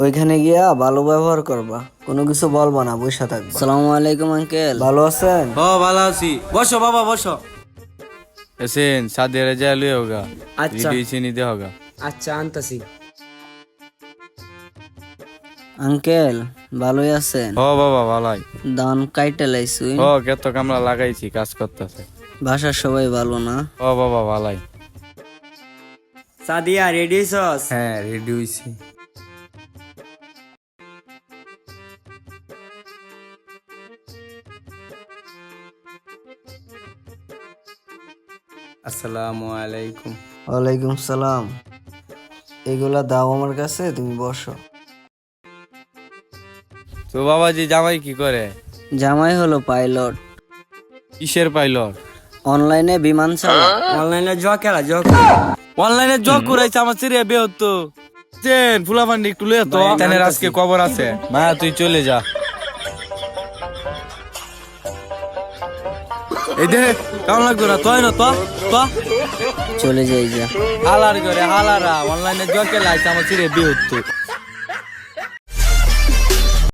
ওইখানে গিয়া ভালো ব্যবহার করবা, কোনো কিছু বলবা না, বইসা থাকবা। আসসালামু আলাইকুম আঙ্কেল। ভালো আছেন? ও ভালো আছি, বসো বাবা বসো। এসেন সাদের যা লুয়ে হোগা, আচ্ছা। ভিডিও চিনি দে হোগা। আচ্ছা আনতাছি। আঙ্কেল ভালোই আছেন? ও বাবা ভালাই। ধান কাইটা লাইছুই? ও কত কামলা লাগাইছি, কাজ করতেছে। বাসার সবাই ভালো না? ও বাবা ভালাই। সাদিয়া রেডি হইছস? হ্যাঁ রেডি হইছি। আসসালামু আলাইকুম। ওয়ালাইকুম সালাম। এগুলা দাও আমার কাছে, তুমি বসো। তো বাবাজি জামাই কি করে? জামাই হলো পাইলট, কিসের পাইলট? অনলাইনে বিমান চালায়। অনলাইনে জোয়া খেলা অনলাইনে জব করাইছে আমার সিরিয়া বে হতো। চেন ফুলাফান্ডি একটু লয়ে তো ভাই, তেনের আনতাছি। আজকে খবর আছে। মা তুই চলে যা। এই দে কেমন লাগতো না তুই না তো তো চলে যাই যা। হালার করে হালারা অনলাইনে জব খেলাইছে আমার সিরিয়া বে হতো।